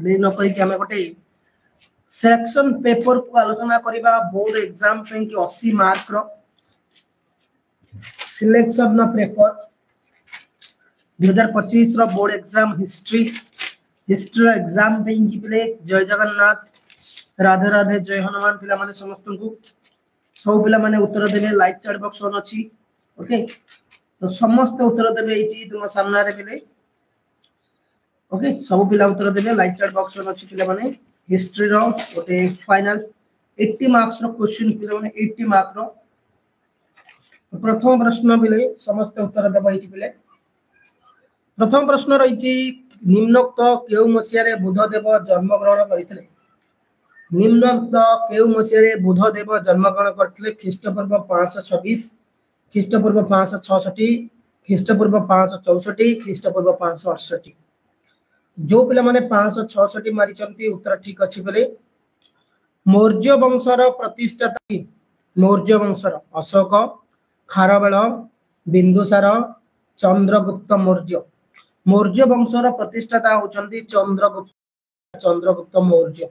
ले न करी कि हमें गोटे सिलेक्शन पेपर को आलोचना करिबा बोर्ड एग्जाम पे कि 80 मार्क रो सिलेक्शन न पेपर 2025 रो बोर्ड एग्जाम हिस्ट्री एग्जाम पे कि पिले जय जगन्नाथ राधे राधे जय हनुमान पिला माने समस्त को सब पिला माने उत्तर देबे लाइव चैट बॉक्स ऑन अछि ओके तो समस्त उत्तर देबे एठी तुम सामना रे पिले ओके सब पिला उत्तर देबे लाइव चैट बॉक्स ऑन अछि पिला माने हिस्ट्री रो ओटे फाइनल 80 मार्क्स रो क्वेश्चन पिला माने 80 मार्क रो प्रथम प्रश्न पिले समस्त उत्तर देबे एठी पिले प्रथम प्रश्न रहिछि निम्नोक्त केउ मसियारे बुधदेव जन्म ग्रहण करथिले निम्नोक्त केउ मसियारे बुधदेव जन्म ग्रहण करथिले ख्रीष्टपूर्व 526 ख्रीष्टपूर्व 566 ख्रीष्टपूर्व 564 ख्रीष्टपूर्व 568 जो पिला माने 566 मारि चंती उत्तर ठीक अछि बोले मौर्य वंशर प्रतिष्ठाता मौर्य वंशर अशोक खारवेल बिंदुसार चंद्रगुप्त मौर्य मौर्य वंशर प्रतिष्ठाता होचंती चंद्रगुप्त मौर्य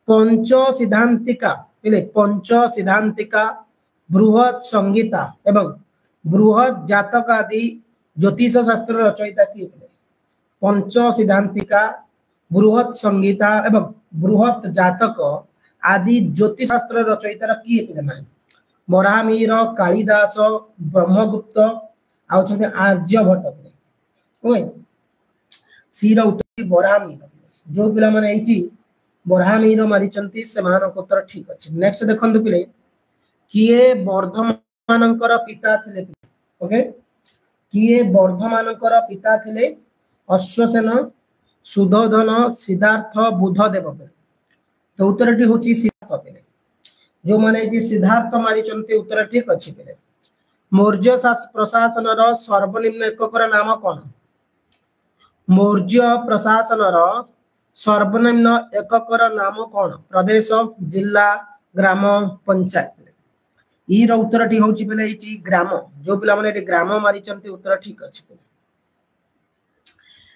पंच सिद्धांतिका पिले पंच सिद्धांतिका बृहत संगीता एवं बृहत जातक आदि ज्योतिष शास्त्र रचयिता किए पंच सिद्धांतिका बृहत संगीता एवं बृहत जातक आदि ज्योतिष शास्त्र रचयिता किए पिले माने मरामीर कालिदास ब्रह्मगुप्त आउछते आर्यभट्ट ओए सी रो उत्तर बरामीर जो पिला माने एठी बरामीर मारिचंती समान उत्तर ठीक अछि नेक्स्ट देखंतु पिले किए वर्धमानंकर पिता थिले ओके किए वर्धमानंकर पिता थिले अश्वसेन सुधोधन सिद्धार्थ बुधदेव तो उत्तरटी होची सिद्धार्थ पिले जो माने एठी सिद्धार्थ मारिचंती उत्तर ठीक अछि पिले मौर्य प्रशासन रो सर्वनिम्न एककर नाम कोन मौर्य प्रशासन रो सर्वनिम्न एककर नाम कोन प्रदेश जिला ग्राम पंचायत ई रो उत्तरटी होची पिले एठी ग्राम जो पिला माने एठी ग्राम मारिचंती उत्तर ठीक अछि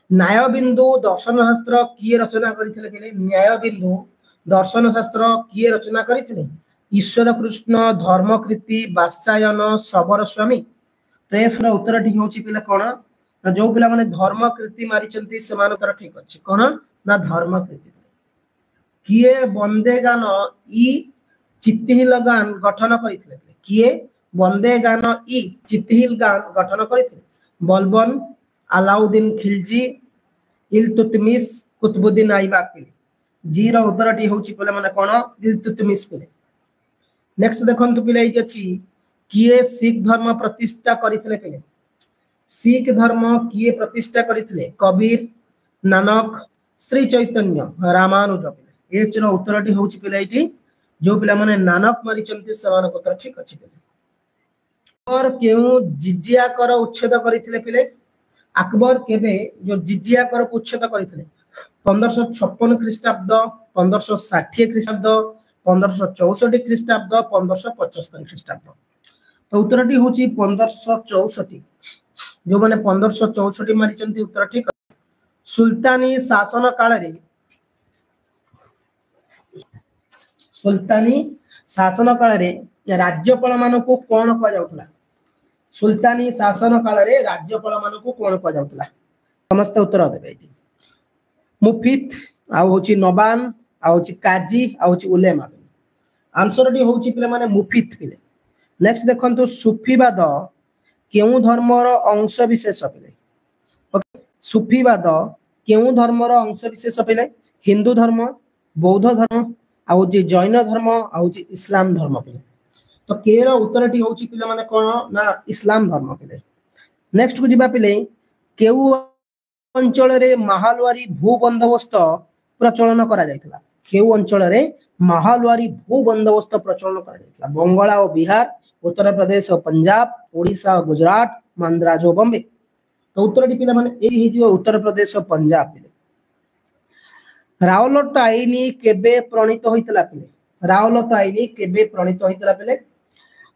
न्याय बिंदु दर्शन शास्त्र किए रचना करिथिले पिले न्याय बिंदु दर्शन शास्त्र किए रचना करिथिले ईश्वर कृष्ण धर्मकृति वात्सायन सबर स्वामी तो एफ रो उत्तरटी होची पिले कोन ना जो पिला माने धर्मकृति मारिचंती समान उत्तर ठीक अछि कोन ना धर्मकृति किए वंदे गान ई चित्तहिल गान गठन करिथिले किए वंदे गान ई चित्तहिल गान गठन करिथिले बलबन अलाउद्दीन खिलजी इल्तुतमिश कुतुबुद्दीन ऐबक पिले जी रो उत्तरटी होची पिले माने कोन इल्तुतमिश पिले नेक्स्ट देखंतु पिले एठी अछि किए सिख धर्म प्रतिष्ठा करिथिले पिले सिख धर्म किए प्रतिष्ठा करिथिले कबीर नानक श्री चैतन्य रामानुज पिले एच रो उत्तरटी होची पिले एठी जो पिला माने नानक मारिचंती समान उत्तर ठीक अछि पिले और केउ जिजिया कर उच्छेद करिथिले पिले अकबर केबे जो जिजिया कर उच्छेद करिथिले 1556 ख्रीष्टाब्द 1560 ख्रीष्टाब्द 1564 ख्रीष्टाब्द 1575 ख्रीष्टाब्द तो उत्तरटी होची 1564 जो माने 1564 मारिचंती उत्तर ठीक सुल्तानी शासन काल रे सुल्तानी शासन काल रे राज्यपाल मान को कोन कह जाउतला सुल्तानी शासन काल रे राज्यपाल मान को कोन कह जाउतला समस्त उत्तर देबे मुफीत आ होची नबान आ होची काजी आ होची उलेमा आंसर डी होची पिले माने मुफीत पिले नेक्स्ट देखंतु सूफीवाद केउ धर्मर अंश विशेष पिले ओके सूफीवाद केउ धर्मर अंश विशेष पिले हिंदू धर्म बौद्ध धर्म आउ जे जैन धर्म आउ जे इस्लाम धर्म पिले तो के रो उत्तरटी होची पिले माने कोन ना इस्लाम धर्म पिले नेक्स्ट को जिबा पिले केउ अंचल रे महालवारी भू बंदोबस्त प्रचलन करा जायतला केउ अंचल रे महालवारी भू बंदोबस्त प्रचलन करा जायतला बंगाल और बिहार उत्तर प्रदेश और पंजाब ओडिशा और गुजरात मद्रास और बॉम्बे तो उत्तरटी पिले माने ए हि जो उत्तर प्रदेश और पंजाब पिले रावलट आईन केबे प्रणीत होइतला पिले रावलट आईन केबे प्रणीत होइतला पिले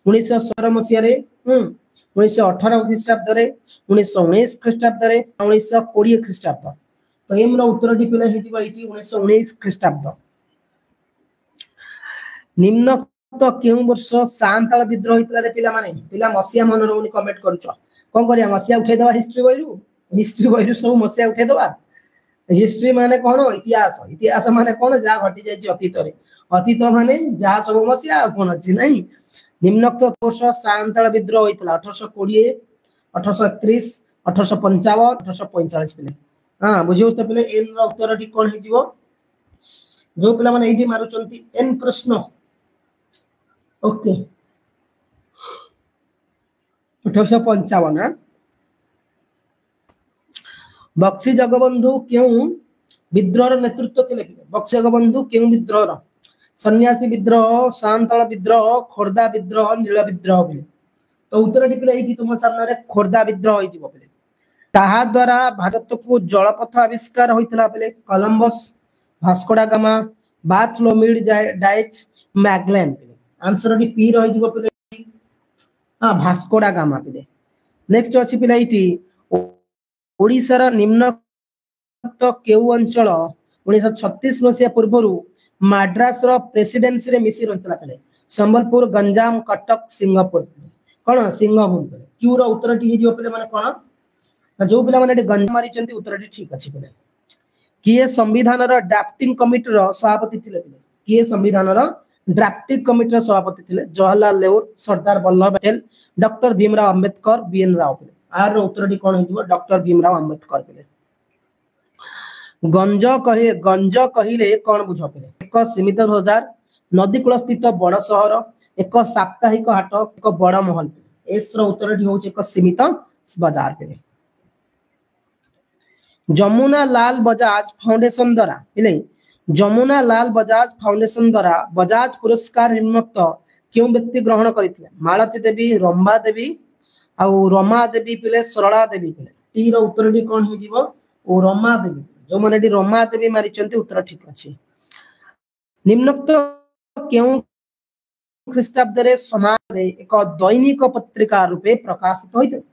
1917 मसिया रे 1918 ख्रीष्टाब्द रे 1919 ख्रीष्टाब्द रे 1920 ख्रीष्टाब्द तो एम रो उत्तरटी पिले हेजिबो एटी 1919 ख्रीष्टाब्द। निम्नोक्त केउ वर्ष सांताल विद्रोह होइतला रे पिला माने पिला मसिया मन रोनी कमेंट करछ कोन करिया मसिया उठै दवा हिस्ट्री बहिरु सब मसिया उठै दवा। हिस्ट्री माने कोन इतिहास इतिहास माने कोन जा घटी जाय अतीत रे अतीत माने जा सब मसिया कोन अछि नै। निम्नोक्त वर्ष सांताल विद्रोह होइतला 1820 1831 1855 1845 पिले। हां बुझियो त पिले एन रो उत्तरटी कोन हेजिबो जो पिला माने एठी मारुचंती एन प्रश्न ओके 1855। बक्सी जगबंधु क्यों विद्रोह नेतृत्व थिले? बक्सी जगबंधु क्यों विद्रोह? सन्यासी विद्रोह, सांताल विद्रोह, खोर्धा विद्रोह, नील विद्रोह पिले। तो उत्तरटी पिले एठी तुम सामने रे खोर्धा विद्रोह होइजिबो पिले। ताहा द्वारा भारत को जलपथ आविष्कार होइतला पिले कोलंबस, भास्कोडा गामा, बार्थलोमीड डाइच, मैगलेन पिले। आंसर टी पी रहिजिबो पिले। हां भास्कोडा गामा पिले। नेक्स्ट अछि पिले एठी ओडिसा निम्न केउ अंचल 1936 मसिया पूर्व माड्रास रो प्रेसिडेंसी रे मिसी रहितला पिले संबलपुर, गंजाम, कटक, सिंगापुर कोन सिंगापुर पिले। क्यू रो उत्तरटी हेजिबो पिले माने कोन जो पिला माने गंजाम मारिचंती उत्तरटी ठीक अछि पिले। किए संविधान रो ड्राफ्टिंग कमिटी रो सभापति थिले पिले? किए संविधान रो ड्राफ्टिंग कमिटी रो सभापति थिले? जवाहरलाल नेहरू, सरदार वल्लभ पटेल, डॉक्टर भीमराव अंबेडकर, बीएन राव पिले। आर उत्तरटी कोन हेजिबो डॉक्टर भीमराव अंबेडकर पिले। गंज कहिले कोन बुझ पिले? एक सीमित बाजार, नदी कूल स्थित बड़ शहर, एक साप्ताहिक हाट, एक बड़ महल पिले। एस रो उत्तरटी होउछ एक सीमित बाजार पिले। जमुना लाल बजाज फाउंडेशन द्वारा पिले जमुना लाल बजाज फाउंडेशन द्वारा बजाज पुरस्कार निम्नोक्त क्यों व्यक्ति ग्रहण करथिले? मालती देवी, रंभा देवी आ रमा देवी पिले, सरला देवी पिले। टी रो उत्तरटी कोन हेजिबो ओ रमा देवी। जो माने टी रमा देवी मारिचंती उत्तर ठीक अछि। निम्नोक्त क्यों ख्रीष्टाब्द रे समाज रे एक दैनिक पत्रिका रूपे प्रकाशित होइते?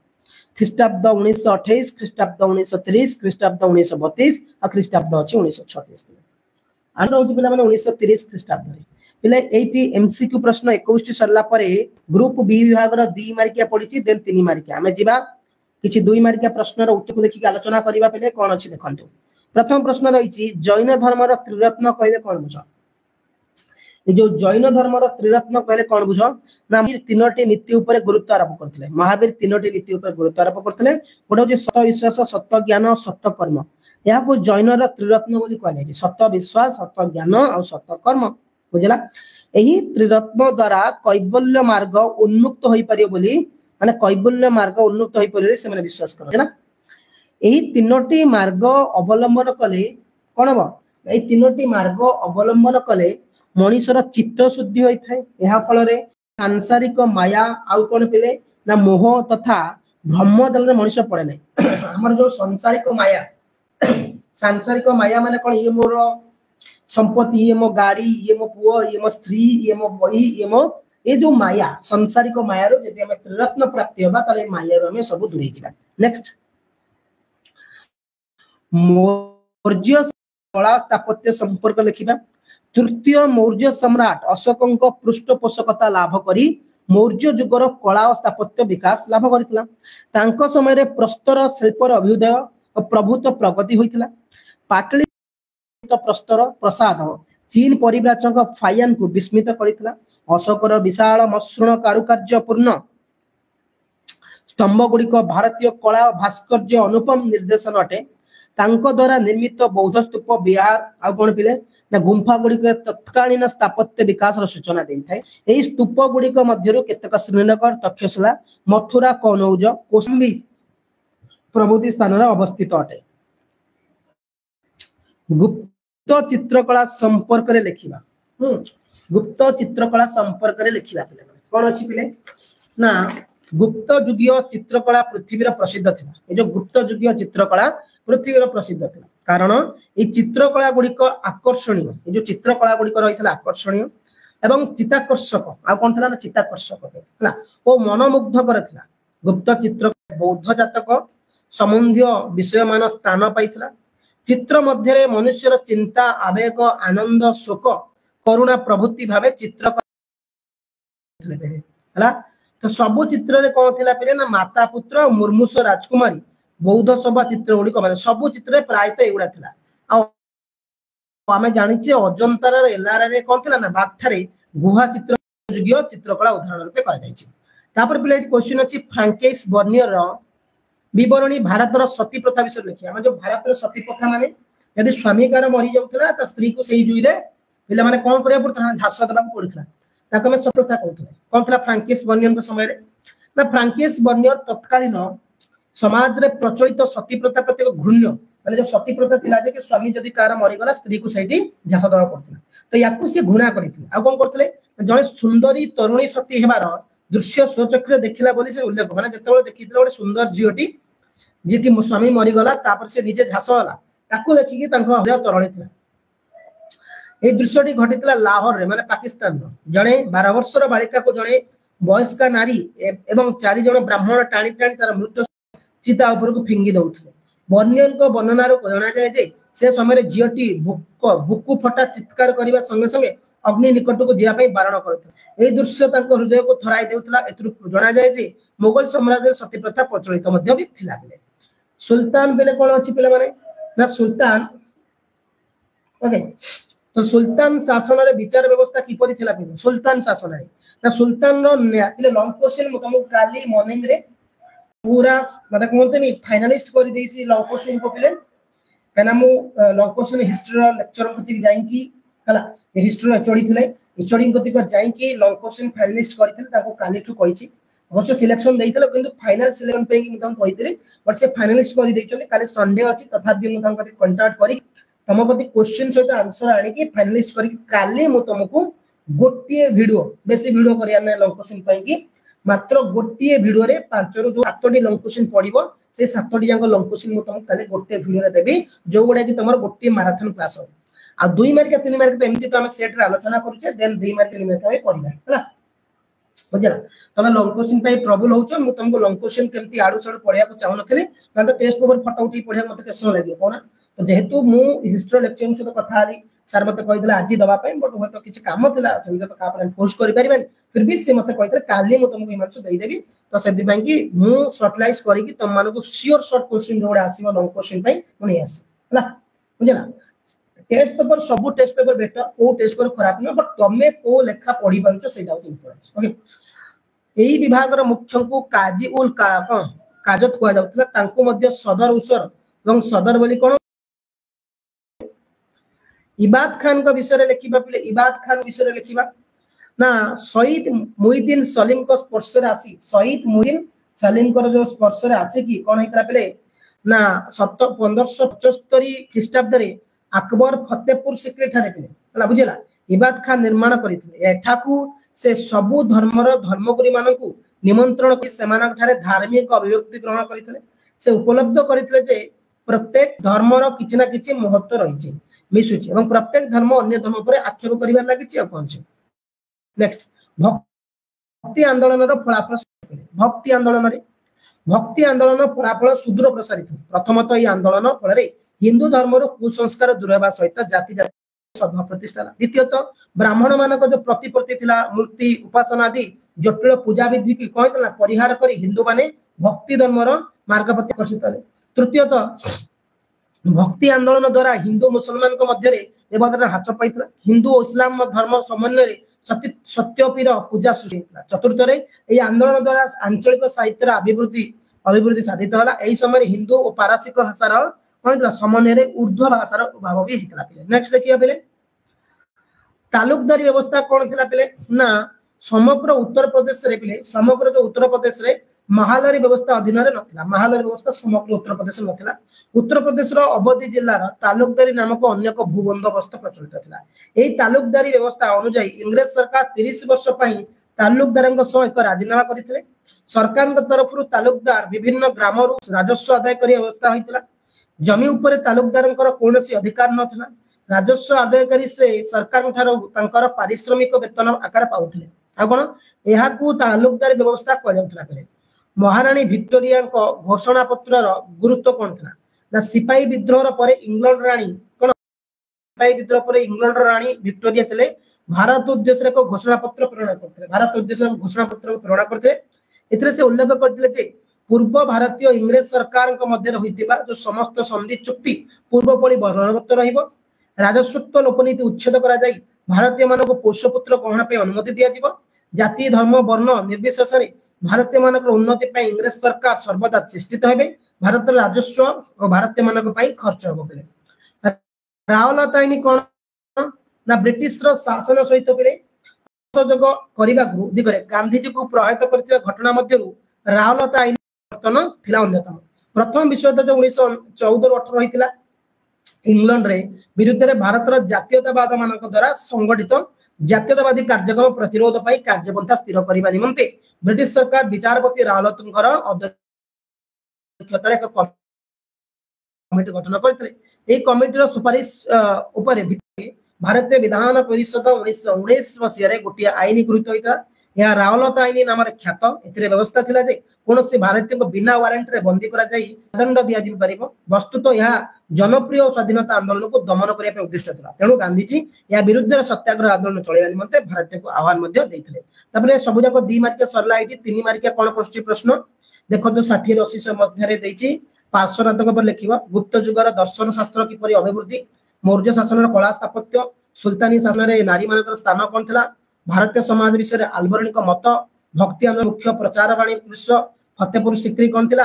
ख्रीष्टाब्द 1928, ख्रीष्टाब्द 1930, ख्रीष्टाब्द 1932 और ख्रीष्टाब्द अछि 1936। आन होछि पिला माने 1930 ख्रीष्टाब्द रे पिले एटी एमसीक्यू प्रश्न 21 सरला परे ग्रुप बी विभाग रो 2 मार्किया पडिछि देन 3 मार्किया हमें जिबा किछि 2 मार्किया प्रश्न रो उत्तर को देखि आलोचना करिबा पिले कोन अछि देखंतु। प्रथम प्रश्न रहिछि जैन धर्म रो त्रिरत्न कहले कोन बुझ? ए जो जैन धर्म रो त्रिरत्न कहले कोन बुझ ना तीनोटी नीति ऊपर गुरुत्व आरोप करथिले। महावीर तीनोटी नीति ऊपर गुरुत्व आरोप करथिले। गोटे होछि सत्य विश्वास, सत्य ज्ञान, सत्य कर्म। यहा को जैन रो त्रिरत्न बोली कहले छै। सत्य विश्वास, सत्य ज्ञान और सत्य कर्म बुझला। एही त्रिरत्न द्वारा कैवल्य मार्ग उन्मुक्त होई परियो बोली माने कैवल्य मार्ग उन्मुक्त होई परियो से माने विश्वास करथि ना। एही तीनोटी मार्ग अवलंबन कले कोन हो? एही तीनोटी मार्ग अवलंबन कले मनुष्यर चित्त शुद्धि होई थाए। एहा फल रे सांसारिक माया आउ कोन पिले ना मोह तथा ब्रह्म दल रे मनुष्य पड़े नै। हमर जो सांसारिक माया माने कोन ये मोर संपत्ति, ये मो गाड़ी, ये मो पुओ, ये मो स्त्री, ये मो बही, ये जो माया सांसारिक माया रो जदि हम त्रिरत्न प्राप्ति होबा तले माया रो हम सब दूरी जिबा। नेक्स्ट मौर्य कला स्थापत्य संपर्क लिखिबा। तृतीय मौर्य सम्राट अशोकଙ୍କ पृष्ठपोषकता लाभ करी मौर्य युगर कला और स्थापत्य विकास लाभ करथिला। तांको समय रे प्रस्तर शिल्पर अभ्युदय और प्रभुत्व प्रगति होइथिला। पाटलिपुत्र प्रस्तर प्रसाद चीन परिव्राजक फायान को विस्मित करथिला। अशोकर विशाल मसृण कारुकार्य पूर्ण स्तंभ गुड़िक भारतीय कला और भास्कर्य अनुपम निर्देशन अटे। तांको द्वारा निर्मित बौद्ध स्तूप, विहार आ कोन पिले ना गुंफा गुड़िक तत्कालीन स्थापत्य विकास सूचना देइथाय। एही स्तूप गुड़िक मध्यरु केतक श्रीनगर, तक्षशिला, मथुरा, कनौज, कौशाम्बी प्रभृति स्थान रे अवस्थित अटे। गुप्त चित्रकला संपर्क रे लिखिबा। गुप्त चित्रकला संपर्क रे लिखिबा पिले कोन अछि पिले ना गुप्त युगीय चित्रकला पृथ्वी रे प्रसिद्ध थिला। ए जो गुप्त युगीय चित्रकला पृथ्वी रे प्रसिद्ध थिला कारण ए चित्रकला गुड़िक आकर्षणीय। ए जो चित्रकला गुड़िक रहितला आकर्षणीय एवं चित्ताकर्षक आ कोन थिला ना चित्ताकर्षक हैला ओ मनोमुग्धकर थिला। गुप्त चित्र बौद्ध जातक संबंधी विषय मान स्थान पाइथिला। चित्र मध्य मनुष्यर चिंता आवेग आनंद शोक करुणा प्रभृति भाव चित्र है तो सबु चित्र रे कौन थिला पे ना माता पुत्र मुर्मुष राजकुमारी बौद्ध सभा चित्र गुड़ी माने सबु चित्र प्रायतः एगुड़ा थिला आमे जानिचे अजंतार एलारा रे कौन थिला ना बागठारे गुहा चित्र युगीय चित्रकला उदाहरण रूपे करा जायछि तापर पिले क्वेश्चन अछि फ्रांकेस बर्नियर रो विवरणी भारतर सती प्रथा विषय लिखिया हम जो भारतर सती प्रथा माने यदि स्वामी कार मरि जाउतला त स्त्री को सेही जुई रे पिला माने कोन करिया पड़थला झास दबा पड़थला ताको में सती प्रथा कहथले कोन थला फ्रांकेस बर्नियर के समय रे ना फ्रांकेस बर्नियर तत्कालीन समाज रे प्रचलित सती प्रथा प्रति घृण्य माने जो सती प्रथा थिला जे कि स्वामी जदि कार मरि गला स्त्री को सेठी झास दबा पड़थला तो याकु से घृणा करिथिले आ कोन करथले जणे सुंदरी तरुणी सती हेबार दृश्य स्वचक्र देखिला बोली से उल्लेख माने जतबे देखितले गोटे सुंदर झियोटी जे कि स्वामी मरि गला तापर से निजे झास होला ताकू देखि कि तांको हृदय तरळितला ए दृश्यटी घटितला लाहौर रे माने पाकिस्तान रो जणे 12 वर्षर बालिका को जणे वयस्का नारी एवं 4 जण ब्राह्मण टाणी टाणी तार मृत्यु चिता ऊपर को फिंगी दउथले बर्नियर को वर्णना रो जणा जाय जे से समय झियोटी बुकु फटा चित्कार करबा संगे संगे अग्नि निकट को जिया बारण करथिले ए दृश्य तांको हृदय को थराई देउथला एतरु जणा जाय जे मुगल साम्राज्य सती प्रथा प्रचलित मध्य भी थिला बेले सुल्तान बेले कोन अछि पिले माने ना सुल्तान ओके तो सुल्तान शासन रे विचार व्यवस्था किपरि थिला पिले सुल्तान शासन रे ना सुल्तान रो पिले लॉन्ग क्वेश्चन म तुमको काली मॉर्निंग रे पूरा माने कोनते नि फाइनलिस्ट करि देसी लॉन्ग क्वेश्चन को पिले कना मु लॉन्ग क्वेश्चन हिस्ट्री रो लेक्चर कति जाई कि हला हिस्ट्री एचडी थिले एचडी कति को जाई कि लॉन्ग क्वेश्चन फाइनलिस्ट करिथिले ताको काली ठु कहिछि अवश्य सिलेक्शन देइतले किंतु फाइनल सिलेक्शन पे कि मुतम कहितले बट से फाइनलिस्ट करि दैछले काली संडे अछि तथापि मुतम कति कांटेक्ट करी तम कति क्वेश्चन सहित आंसर आनी कि फाइनलिस्ट करी काली मु तुमको गोटिए वीडियो बेसी वीडियो करिया नै लॉन्ग क्वेश्चन पे कि मात्र गोटिए वीडियो रे 5 रु जो 7टी लॉन्ग क्वेश्चन पडिबो से 7टी जांग लॉन्ग क्वेश्चन मु तुम काली गोटे वीडियो रे देबी जो गुडा कि तमर गोटिए मैराथन क्लास हो आ 2 मार्क या 3 मार्क तो एमती तो हम सेट रे आलोचना करूचे देन 2 मार्क 3 मार्क हम करबा हला बुझला तमे लॉन्ग क्वेश्चन पे प्रॉब्लम होछ मु तुमको लॉन्ग क्वेश्चन केमती आडू सड पढिया को चाहू नथले ना तो टेस्ट पेपर फटा उठी पढिया मते केसो लागो कोना तो जेहेतु मु हिस्ट्री लेक्चर से तो कथा आली सर मते कहिदला आज दबा पे बट हो तो किछ काम थिला से तो का पर पोस्ट करि परिबेन फिर भी से मते कहिदले काली मु तुमको हिमांशु देई देबी तो से दिबां कि मु शॉर्टलाइज करी कि तुम मानको श्योर शॉर्ट क्वेश्चन जोडा आसीबो लॉन्ग क्वेश्चन पे मने आसी हला बुझला टेस्ट पेपर सब टेस्ट पेपर बेटर को टेस्ट पेपर खराब न बट तमे को लेखा पढी पारछ सेटा हो इंपोर्टेंट ओके एही विभाग रो मुख्य को काजी उल काजत कुआ जाउतला तांको मध्ये सदर उसर एवं सदर बोली कोन इबाद खान का विषय रे लिखिबा पिले इबाद खान विषय रे लिखिबा ना शहीद मुहिद्दीन सलीम को स्पर्श रे आसी शहीद मुहिद्दीन सलीम को जो स्पर्श रे आसी कि कोन हेतला पिले ना 1575 ख्रीष्टाब्द रे अकबर फतेहपुर सिक्री ठारे पिले हला बुझला इबाद खान निर्माण करिथिले एठाकू से सबु धर्मर धर्मगुरी मानकू निमंत्रण कि सेमानक ठारे धार्मिक अभिव्यक्ति ग्रहण करिथिले से उपलब्ध करिथिले जे प्रत्येक धर्मर किछि ना किछि महत्व रहिछि मिसुछि एवं प्रत्येक धर्म अन्य धर्म पर आक्षेप करिवार लागिछि अपनछि नेक्स्ट भक्ति आंदोलन रो फलाफल भक्ति आंदोलन फलाफल सुदूर प्रसारित प्रथमतः ई आंदोलन फल रे हिंदू धर्म रो कुसंस्कार दूर हेबा सहित जाति सद्भाव प्रतिष्ठा द्वितीयतः ब्राह्मण मानक जो प्रतिपत्ति थिला मूर्ति उपासना आदि जटिल पूजा विधि की कहतला परिहार करी हिंदू माने भक्ति धर्म रो मार्ग प्रति आकर्षित हले तृतीयतः भक्ति आंदोलन द्वारा हिंदू मुसलमान को मध्य रे देवतार हाथ पाइतला हिंदू और इस्लाम धर्म समन्वय रे सत्यपीर पूजा सृष्टि हेतला चतुर्थ रे एई आंदोलन द्वारा आंचलिक साहित्यर अभिवृद्धि साधित होला एई समय हिंदू और पारसिक भाषार कहतला समन्वय रे उर्दू भाषार उद्भव भी हेतला पिले नेक्स्ट देखिया पिले तालुकदारी व्यवस्था कोन थिला पिले ना समग्र उत्तर प्रदेश रे पिले समग्र जो उत्तर प्रदेश रे महालरी व्यवस्था अधीन रे नथिला महालरी व्यवस्था समग्र उत्तर प्रदेश नथिला उत्तर प्रदेश रो अवधि जिल्ला रो तालुकदारी नामक अन्य को भूबंदोबस्त प्रचलित थिला एई तालुकदारी व्यवस्था अनुसार इंग्लिश सरकार 30 वर्ष पई तालुकदारंग सह एक राजीनामा करिथिले सरकार के तरफ रु तालुकदार विभिन्न ग्राम रु राजस्व आदाय करी व्यवस्था होइतिला जमी ऊपर तालुकदारंकर कोनोसी अधिकार नथिला राजस्व आदायकारी से सरकार ठारो तांकर पारिश्रमिक वेतन आकार पाउथिले आ कोन एहा को तालुकदार व्यवस्था को जाउतला करे महारानी विक्टोरिया को घोषणा पत्र रो गुरुत्व कोन थिला ना सिपाही विद्रोह पर इंग्लैंड राणी कौन सिपाही विद्रोह पर इंग्लैंड राणी विक्टोरिया थे भारत उद्देश्य एक घोषणा पत्र प्रेरण करते भारत उद्देश्य घोषणा पत्र प्रेरण करते एथिरे से उल्लेख करथिले जे पूर्व भारतीय इंग्रेज सरकार मध्य होइतिबा जो समस्त संधि चुक्ति पूर्व परि बलवत्तर रहिबो राजस्व लोपनीति उच्छेद करा जाई भारतीय मानक पोषपुत्र ग्रहण पे अनुमति दिया जिवो जाति धर्म वर्ण निर्विशेष भारतीय मानक उन्नति पे इंग्रेज सरकार सर्वदा चेष्टित हेबे भारत राजस्व और भारतीय मानक पे खर्च होबो बेले रावलता आईन कोन ना ब्रिटिश रो शासन सहित बेले सहयोग करबा दिगरे गांधी जी को प्रभावित करथिबा घटना मध्यरु रावलता आईन परिवर्तन थिला अन्यतम प्रथम विश्व युद्ध जो 1914 18 होइतिला इंग्लैंड रे विरुद्ध रे भारत रो जातीयतावाद मानक द्वारा संगठित जातीयतावादी कार्यक्रम प्रतिरोध पाई कार्यपंथा स्थिर करबा निमंते ब्रिटिश सरकार विचारपति रावलतंकर अध्यक्षतार एक कमिटी गठन करथिले ए कमिटी रो सुपारिश ऊपर भारतीय विधान परिषद 1919 मसीह रे गोटिया आईन गृहीत होइता या रावलता आईन नाम ख्यात एथिरे व्यवस्था थिला जे कोनोसी भारतीय को बिना वारंट रे बंदी करा जाई दंड दिया जिन परिबो वस्तुतः यह जनप्रिय स्वाधीनता आंदोलन को दमन करिया पे उद्देश्य थिला तेनु गांधी जी या विरुद्ध सत्याग्रह आंदोलन चलेबा निमंते भारत को आह्वान मध्ये दैथिले तबरे सब जाक 2 मार्किया सरला आईटी 3 मार्किया कोन प्रश्न प्रश्न देखो तो 60 80 मध्य रे दैछि पार्श्वनाथक पर लिखिबा गुप्त युगर दर्शन शास्त्र किपरि अभिवृद्धि मौर्य शासन रो कला स्थापत्य सुल्तानी शासन रे नारी मानकर स्थान कोन थिला भारतीय समाज विषय आल्बर्णी को मत भक्ति आंदोलन मुख्य प्रचार वाणी विश्व फतेहपुर सिक्री कोन थिला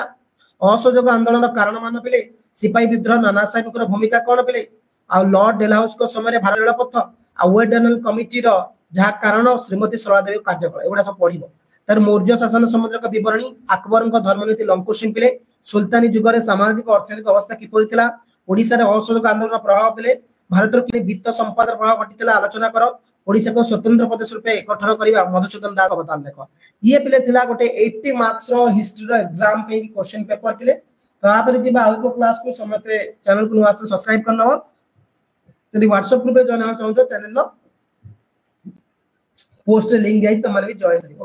असहयोग आंदोलन कारण मान पिले सिपाही विद्रोह नाना साहेब भूमिका कौन पिले आ लॉर्ड डेलहाउस को समय भारत रेलपथ आ वेडनल कमिटी रो जहा कारण श्रीमती सरलादेवी कार्यकल एगुडा सब पढ़िबो तर मौर्य शासन संबंध विवरणी अकबर धर्मनीति लंकुशिन पिले सुल्तानी युग रे सामाजिक अर्थनैतिक अवस्था किपरि थिला ओडिसा रे असहयोग आंदोलन प्रभाव पिले भारत रो वित्त संपद प्रभाव घटितला आलोचना करो ओडिसा को स्वतंत्र प्रदेश रूपे गठन करिबा मधुसूदन दास अवदान देखो ये पिले थिला गोटे 80 मार्क्स रो हिस्ट्री रो एग्जाम पे क्वेश्चन पेपर थिले तो आप जी आउ क्लास को समस्त चैनल को नुआस सब्सक्राइब करना हो यदि व्हाट्सएप ग्रुप पे जॉइन होना चाहो चैनल लो पोस्ट लिंक दिया तो भी जॉइन करियो।